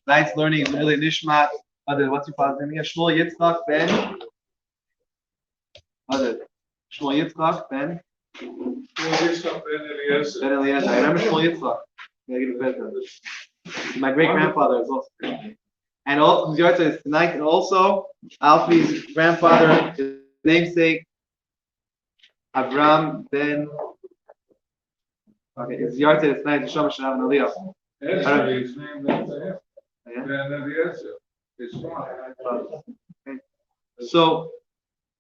Tonight's learning is really Nishmat. What's your father's name? Shmuel Yitzchak Ben. Shmuel Yitzchak Ben. Ben Eliezer. I remember Shmuel Yitzchak. My great grandfather is also. And also, his yard is tonight, and also Alfie's grandfather, his namesake, Avram Ben. Okay, his yard is tonight, Shama Shanav and Aliyah. His name is Ben Eliezer. His father.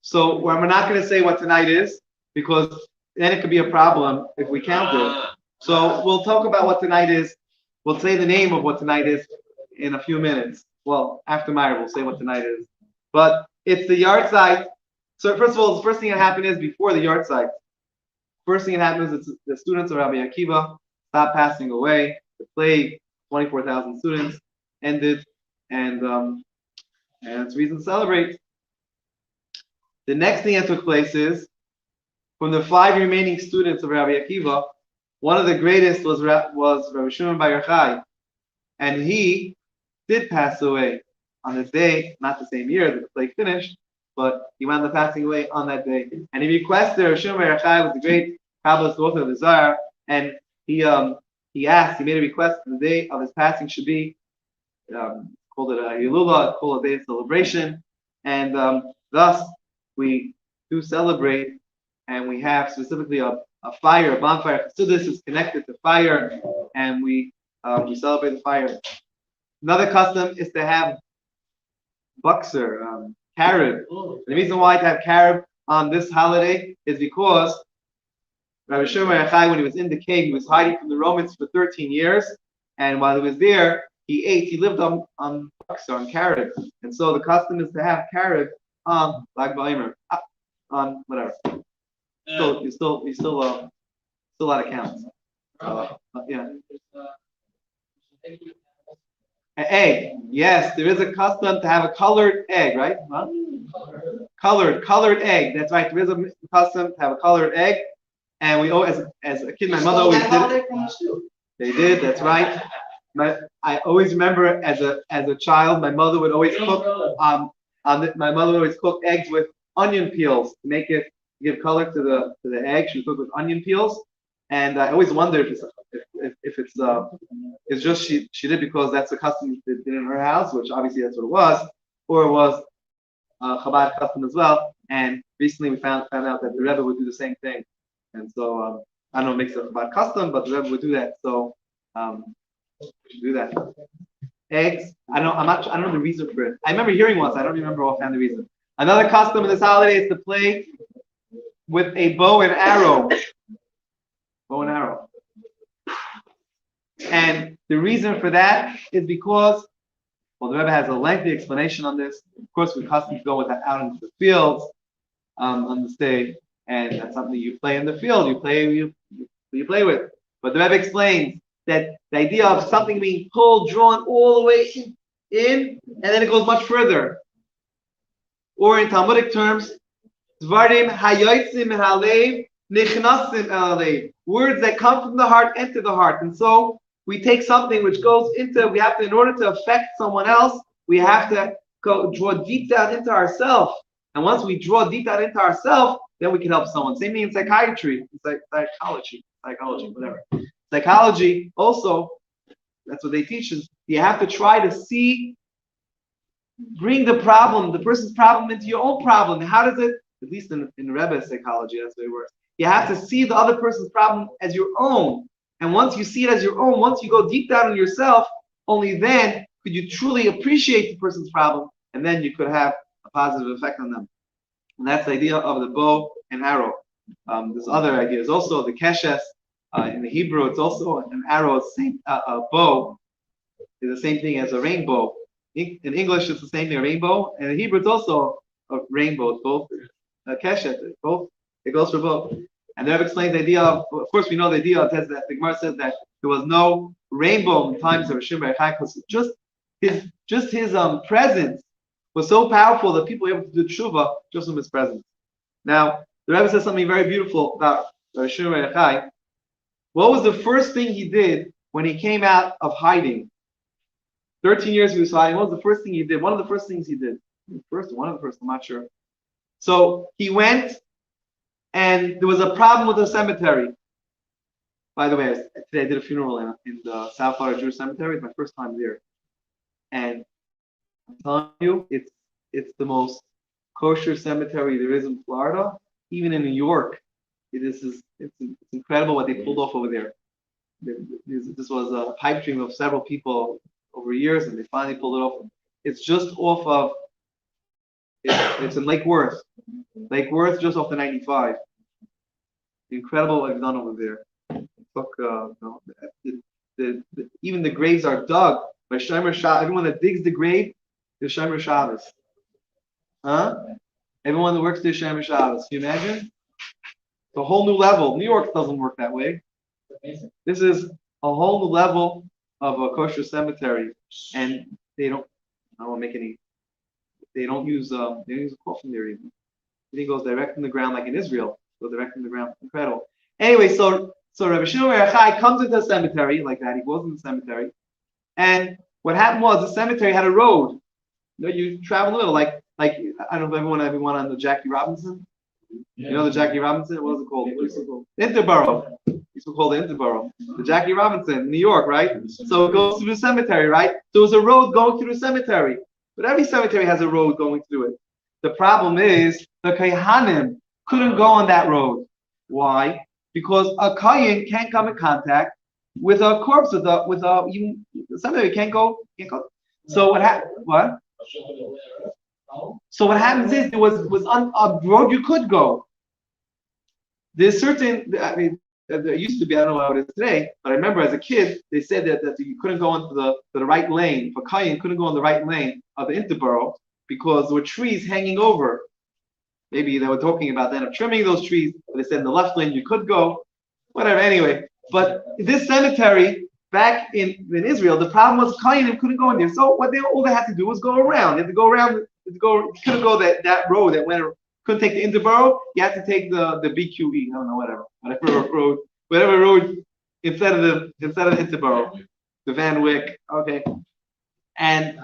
So we're not going to say what tonight is, because then it could be a problem if we count it. So we'll talk about what tonight is. We'll say the name of what tonight is in a few minutes. Well, after Meyer, we'll say what tonight is. But it's the yard site. So first of all, the first thing that happened is before the yard site. First thing that happens is the students of Rabbi Akiva stopped passing away. The plague, 24,000 students, ended, and it's a reason to celebrate. The next thing that took place is, from the 5 remaining students of Rabbi Akiva, one of the greatest was Rabbi Shimon Bar Yochai, and he did pass away on this day, not the same year that the plague finished, but he wound up passing away on that day. And he requested, Rabbi Shimon Bar Yochai was the great Kabbalist author of the Zohar, and he made a request that the day of his passing should be called it a Yilula, called a day of celebration, and thus we do celebrate, and we have specifically a fire, a bonfire. So this is connected to fire, and we celebrate the fire. Another custom is to have buxer, carob. The reason why to have carob on this holiday is because Rabbi Shimon Bar Yochai, when he was in the cave, he was hiding from the Romans for 13 years, and while he was there, he lived on buxer, on carob, and so the custom is to have carob on Lag BaOmer, on whatever. You still out of counts. Yeah. An egg. Yes, there is a custom to have a colored egg, right? Huh? Colored egg. That's right. There is a custom to have a colored egg, and we always, as a kid, my mother always did it. They did. That's right. I always remember as a child, my mother would always cook. My mother would always cook eggs with onion peels to make it, give color to the egg. She would cook with onion peels, and I always wondered if it's just she did because that's the custom she did in her house, which obviously that's what it was, or it was Chabad custom as well. And recently we found out that the Rebbe would do the same thing, and so I don't know, it makes it a Chabad custom, but the Rebbe would do that. So Do that. Eggs. I don't know. I don't know the reason for it. I remember hearing once. I don't remember offhand the reason. Another custom of this holiday is to play with a bow and arrow. Bow and arrow. And the reason for that is because, well, the Rebbe has a lengthy explanation on this. Of course, we custom to go with that out into the fields on this day, and that's something you play in the field. You play with. But the Rebbe explains that the idea of something being pulled, drawn all the way in, and then it goes much further. Or in Talmudic terms, Dvarim hayotzim halev nichnasim halev. Words that come from the heart enter the heart. And so we take something which goes into, we have to, in order to affect someone else, we have to draw deep down into ourselves. And once we draw deep down into ourselves, then we can help someone. Same thing in psychiatry, psychology, whatever. Psychology also, that's what they teach us. You have to try to see, bring the problem, the person's problem into your own problem. And how does it, at least in Rebbe psychology, that's the way it works. You have to see the other person's problem as your own. And once you see it as your own, once you go deep down in yourself, only then could you truly appreciate the person's problem, and then you could have a positive effect on them. And that's the idea of the bow and arrow. There's other ideas also. The keshes, in the Hebrew, it's also an arrow. A bow is the same thing as a rainbow. In English, it's the same thing, a rainbow. And in Hebrew, it's also a rainbow. It's both keshes. Both. It goes for both. And the Rebbe explains the idea of course, we know the idea that the Gemara says that there was no rainbow in times of Rishon Bar Yochai, because just his presence was so powerful that people were able to do tshuva just from his presence. Now, the Rebbe says something very beautiful about Rishon Bar Yochai. What was the first thing he did when he came out of hiding? 13 years he was hiding. What was the first thing he did? One of the first things he did. One of the first, I'm not sure. So he went, and there was a problem with the cemetery. By the way, today I did a funeral in the South Florida Jewish Cemetery. It's my first time there. And I'm telling you, it's the most kosher cemetery there is in Florida. Even in New York, it's incredible what they pulled off over there. This was a pipe dream of several people over years, and they finally pulled it off. It's just off of, it's in Lake Worth. Lake Worth, just off the 95. Incredible what they've done over there. Even the graves are dug by Shomer Shabbos. Everyone that digs the grave is Shomer Shabbos. Everyone that works there is Shomer Shabbos. Can you imagine? It's a whole new level. New York doesn't work that way. This is a whole new level of a kosher cemetery, and they don't. I don't want to make any. They don't use a coffin there even. It goes direct in the ground, like in Israel. Go direct in the ground. Incredible. Anyway, so Rabbi Shimon Bar Yochai comes into the cemetery like that. He goes in the cemetery, and what happened was the cemetery had a road. You travel a little, like I don't know if everyone on the Jackie Robinson. Yeah. You know the Jackie Robinson? What was it called? Interborough. It's called the Interborough. The Jackie Robinson, New York, right? So it goes through the cemetery, right? So there's a road going through the cemetery. But every cemetery has a road going through it. The problem is the Kohanim couldn't go on that road. Why? Because a Kohen can't come in contact with a corpse, even the cemetery can't go. So what happened? What? So what happens is there was on a road you could go. There's certain, there used to be, I don't know how it is today, but I remember as a kid, they said that you couldn't go into the right lane. For Kayin, couldn't go in the right lane of the Interborough because there were trees hanging over. Maybe they were talking about then of trimming those trees, but they said in the left lane you could go. Whatever, anyway. But this cemetery, back in Israel, the problem was Kayin couldn't go in there. So all they had to do was go around. They had to go around, couldn't go that road that went, couldn't take the Interborough, you had to take the BQE, I don't know, whatever road instead of the Interborough, the Van Wyck, okay. And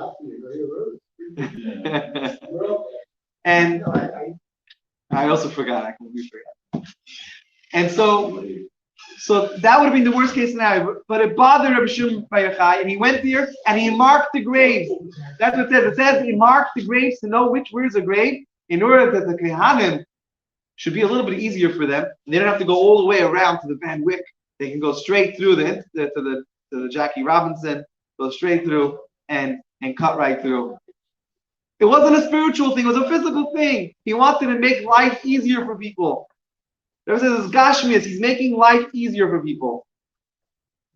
and I also forgot, I completely forgot. And so that would have been the worst case scenario, but it bothered Rabbi Shimon Bar Yochai, and he went there and he marked the graves. That's what it says. It says he marked the graves to know where's a grave, in order that the Kohanim should be a little bit easier for them. And they don't have to go all the way around to the Van Wyck. They can go straight through to the Jackie Robinson, go straight through and cut right through. It wasn't a spiritual thing, it was a physical thing. He wanted to make life easier for people. There says it's Gashmias, he's making life easier for people.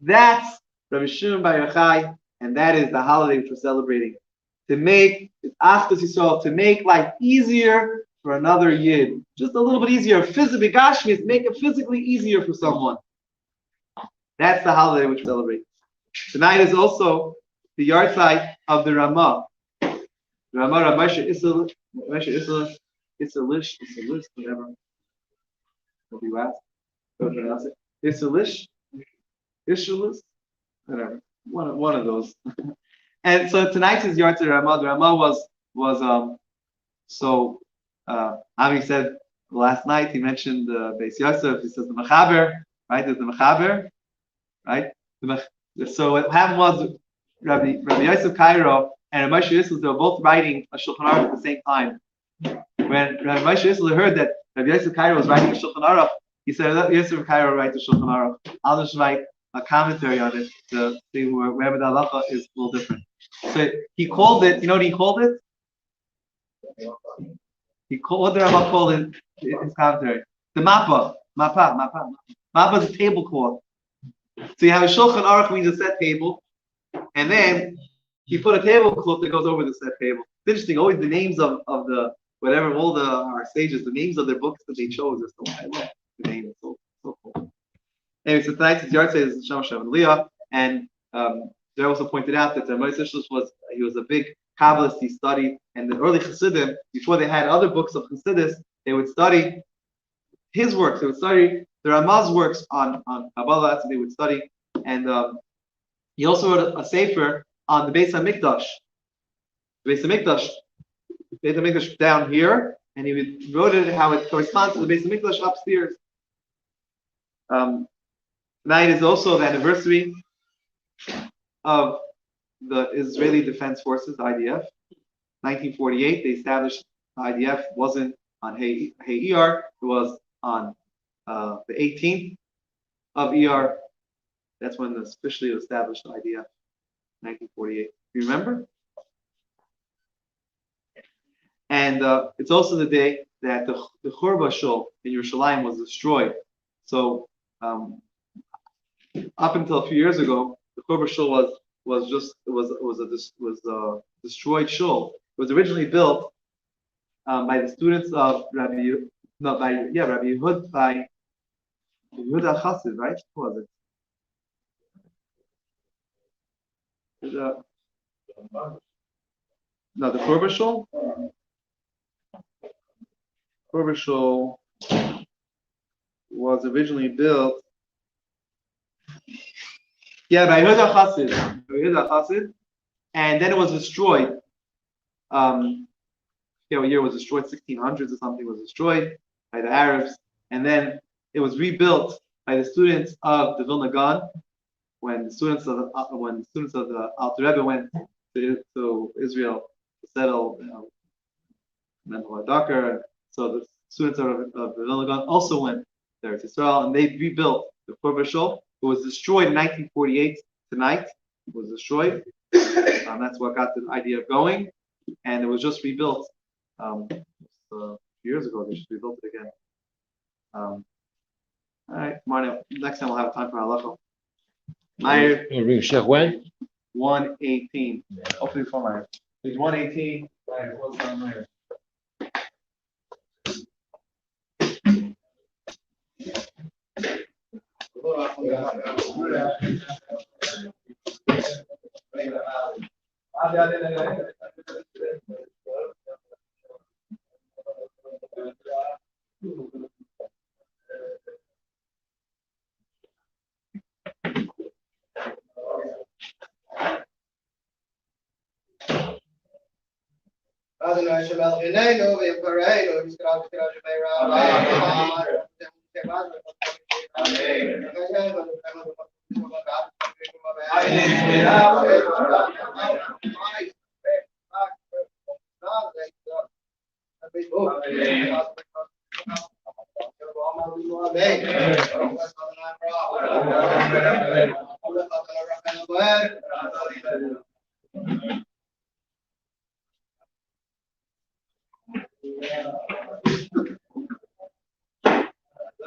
That's Rabbi Shimon Bar Yochai, and that is the holiday which we're celebrating. To make Achdos Yisrael, to make life easier for another Yid. Just a little bit easier. Physically, Gashmias, make it physically easier for someone. That's the holiday which we celebrate. Tonight is also the yard site of the Ramah. The Ramah, Ramesha Isalish, whatever. What do you ask? Don't pronounce it. Isalish, whatever. One of those. And so tonight's is yard site of Ramah. The Ramah was Ami said last night. He mentioned Beis Yosef. He says the Mechaber, right? There's the Mechaber, right? So what happened was Rabbi Yosef Cairo and Rabbi Moshe Yisrael, they were both writing a Shulchan Aruch at the same time. When Rabbi Moshe Yisrael heard that Rabbi Yosef Cairo was writing a Shulchan Aruch, he said, "Let Yosef Cairo write the Shulchan Aruch. I'll just write a commentary on it to see wherever the halacha is a little different." So he called it. You know what he called it? What did Rabbi call it? His commentary. The mappa. Mappa is a tablecloth. So you have a Shulchan Aruch, means a set table, and then you put a tablecloth that goes over the set table. It's interesting. Always the names of the whatever all our sages, the names of their books that they chose is so I love the name. It's so cool. Anyway, so tonight's yard site is Shem Shem Leah, and they also pointed out that the Moshe was a big Kabbalist. He studied, and the early Chassidim, before they had other books of Chassidus, they would study his works. They would study the Ramah's works on Kabbalah. That's what they would study, and he also wrote a sefer on the Beis Hamikdash. The Beis Hamikdash down here, and he wrote it how it corresponds to the Beis Hamikdash upstairs. Tonight is also the anniversary of the Israeli Defense Forces, IDF. 1948, they established the IDF. Wasn't on Hey ER, it was on the 18th of ER. That's when officially established the IDF, 1948. You remember? And it's also the day that the Churba Shul in Yerushalayim was destroyed. So up until a few years ago, the Churba Shul was a destroyed shul. It was originally built by the students of Rabbi Yehuda Chassid, right? Who was it? The Churba Shul. Churba Shul was originally built. Yeah, by Yehuda Chassid, and then it was destroyed. What year it was destroyed? 1600s or something was destroyed by the Arabs, and then it was rebuilt by the students of the Vilna Gaon when the students of the Alter Rebbe went to Israel to settle Dakar. So the students of the Vilna Gaon also went there to Israel, and they rebuilt the Churba Shul. It was destroyed in 1948. Tonight, it was destroyed. That's what got the idea of going, and it was just rebuilt a few years ago. They just rebuilt it again. All right, Marno. Next time we'll have time for halacha. Meir. Ring Shech when? 118. Hopefully before Meir. Page 118. What's on there? Go ahead.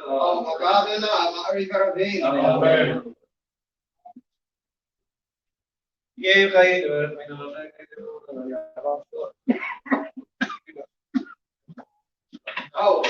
Oh, Mincha-Maariv Services. Oh,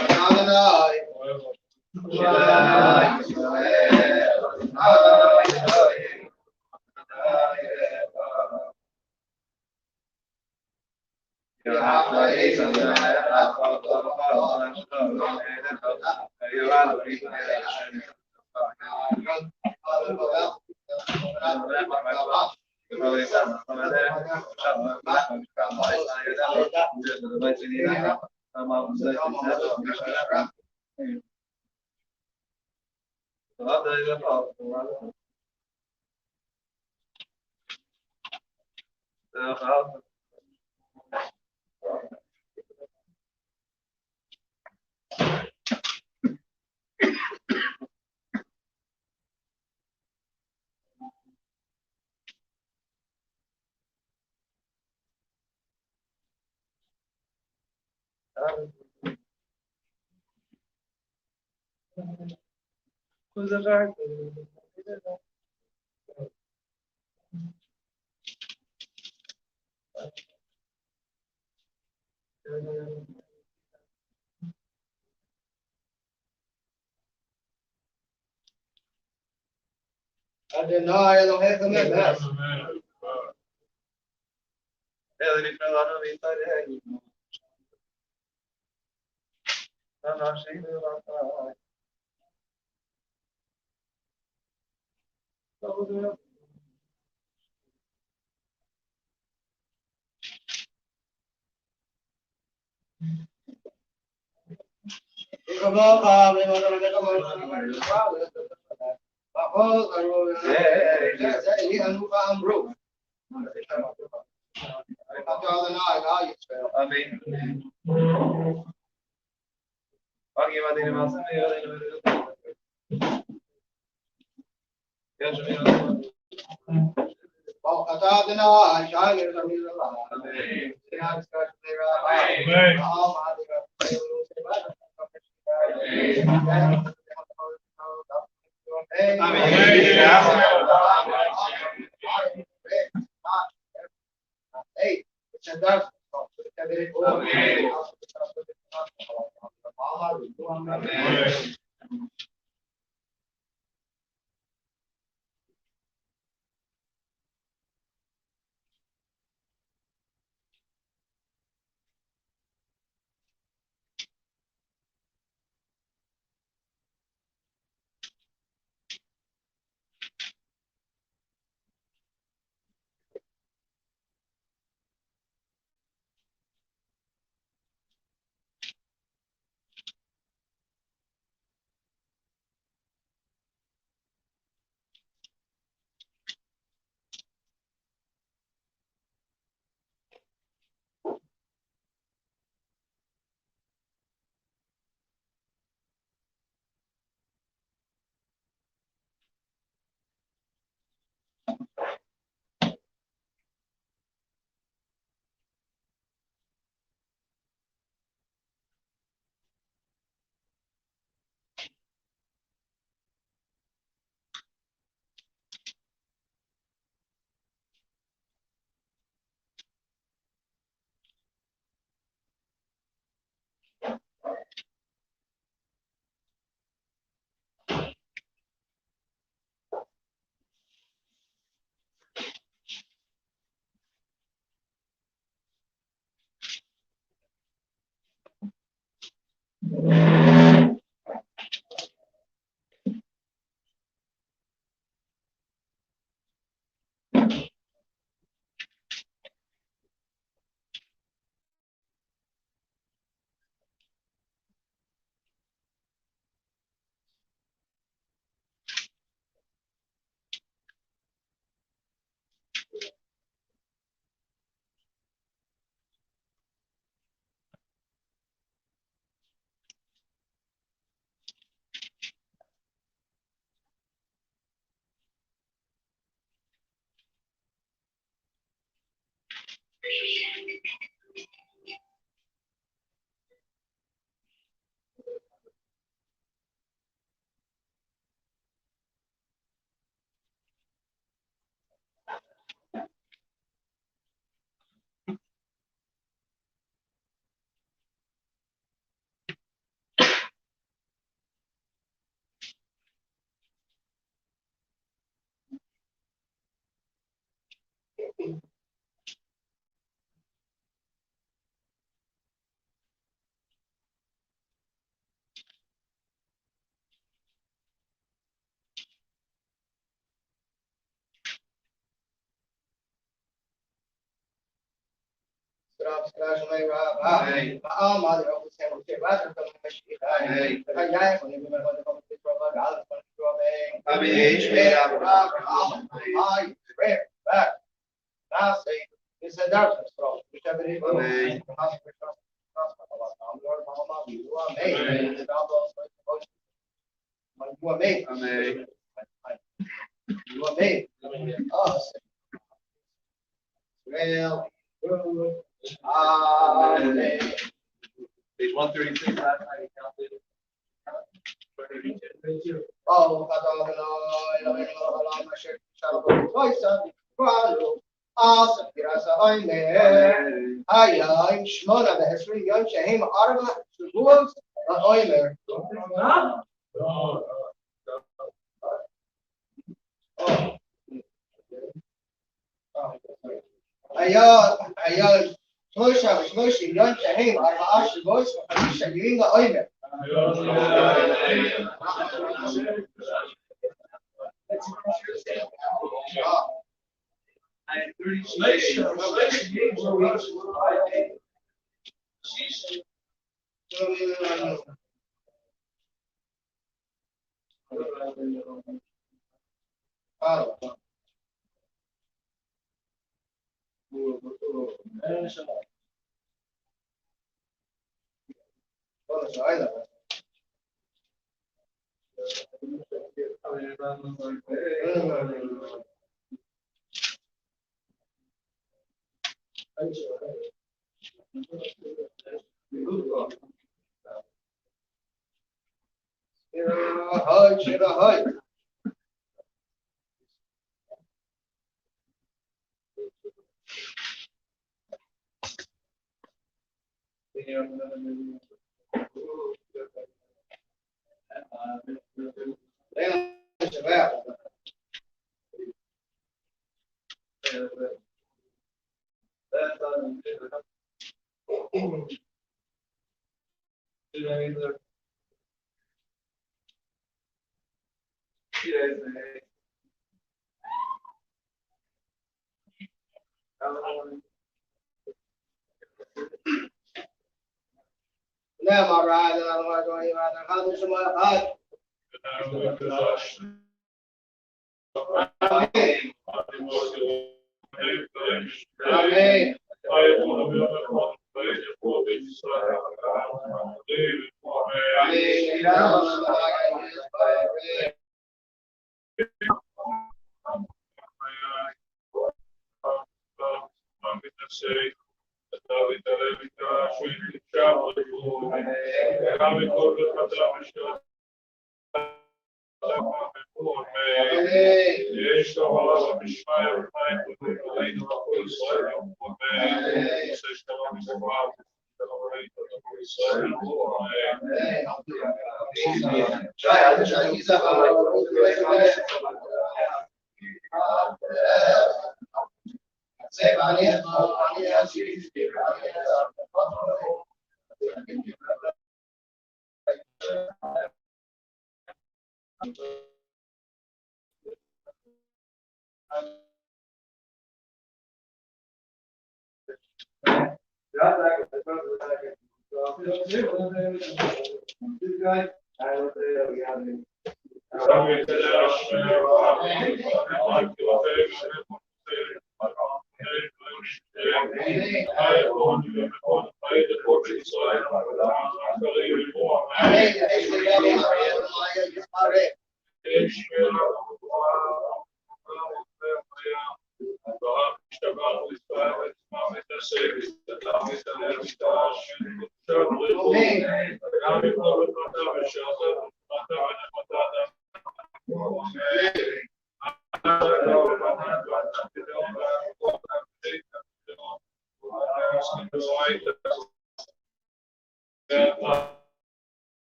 Adonai Elohim Emes. Page 136, last night he counted.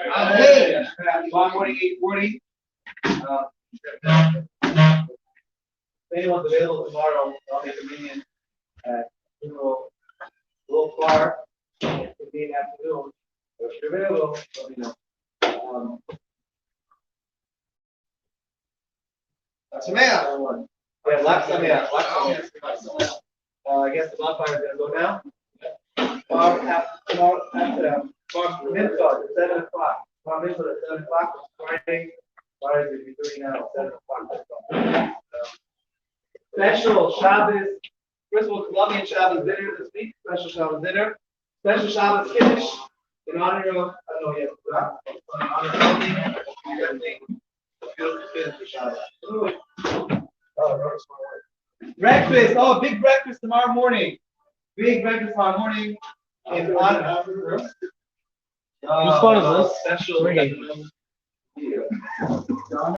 Hey, tomorrow morning, 8:40. If anyone's available tomorrow, I'll make a minion at, a little far, it could be in the afternoon. But if you're available, let me know. Sameach, everyone. Yeah, Black Sameach, Black Sameach. I guess the bonfire is gonna go now. Tomorrow, after, Mincha, at 7 o'clock. Tomorrow Mincha at 7 o'clock, Friday. Friday will be doing now at 7 o'clock. Special Shabbos, first of all, Colombian Shabbos dinner this week, special Shabbos dinner. Special Shabbos Kiddush, in honor of, I don't know yet, in honor of something, beautiful Kiddush for Shabbos. Breakfast, big breakfast tomorrow morning. Big breakfast tomorrow morning. In honor of, Whose phone is this? special. Ringing.